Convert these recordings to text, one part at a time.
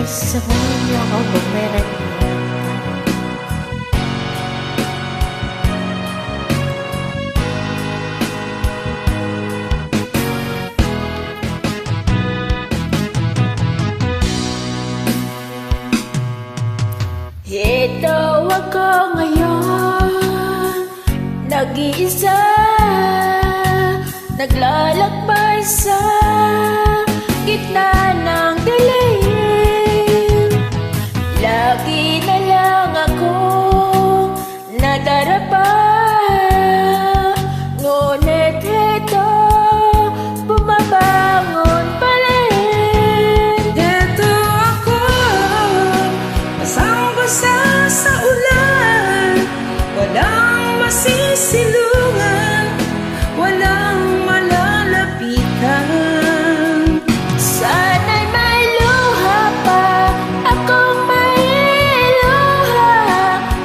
samahan niyo ako kung meron. Ito ako ngayon, nag-iisa, naglalakbay sa gitna ng dilim. Lagi na lang akong nadarapa, ngunit ito, bumabangon pa rin. Ito ako, basang-basa sa ulan, walang masisilungan, walang malalapitan. Sana'y may luha pa akong mailuha,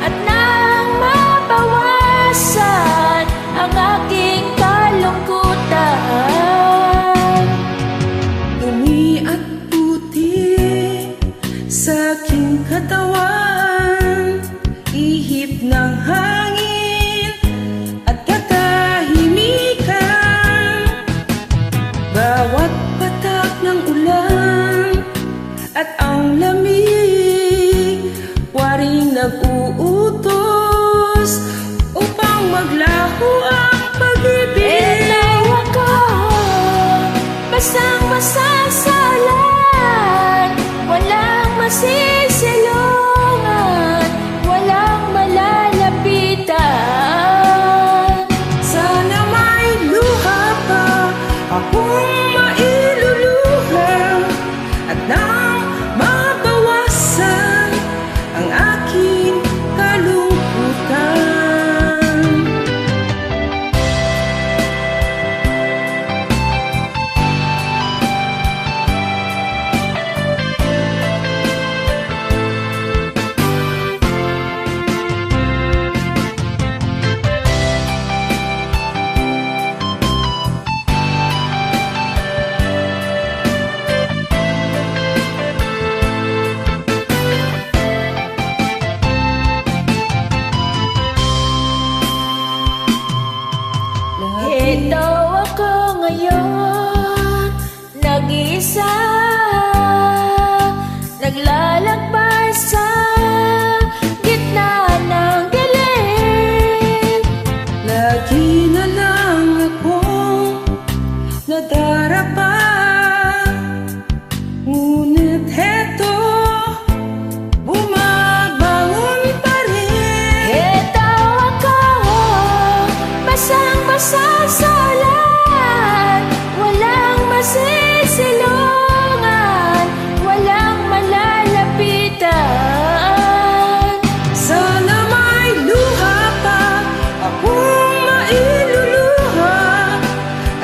at nang mabawasan ang aking kalungkutan. Dumi at puti sa aking katawan, ihip ng hangin at katahimikan. Bawat patak ng ulan at ang lamig, waring nag-uutos upang maglaho ang pag-ibig. Ito ako, basang-basa sa ulan, walang masisilungan, walang malalapitan. Sana may luha pa akong mailuluha, at nang mabawasan ang aking kalungkutan. Ito ako ngayon, nag-iisa, naglalakbay sa gitna ng dilim. Lagi na lang akong nadarapa, ngunit heto, bumabangon pa rin. Ito ako, basang-basa sa ulan, walang masisilungan, walang malalapitan. Sana may luha pa akong mailuluha,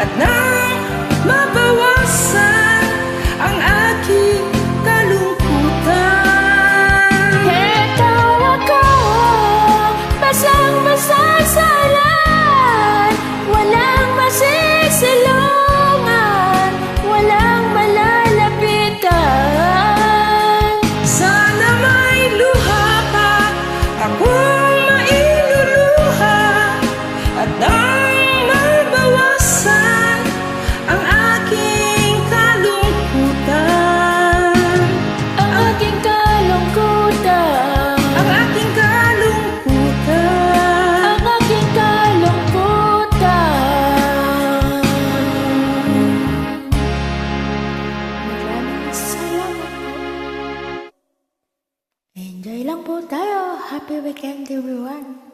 at nang mabawasan ang aking kalungkutan. Ito ako, basang-basa sa ulan, walang masisilungan, walang malalapitan. Sana may luha pa akong mailuluha, at nang mabawasan ang aking kalungkutan. Ang aking kalungkutan, Ang aking kalungkutan. ang aking kalungkutan. Maraming salamat po. Enjoy lang po tayo. Happy weekend everyone.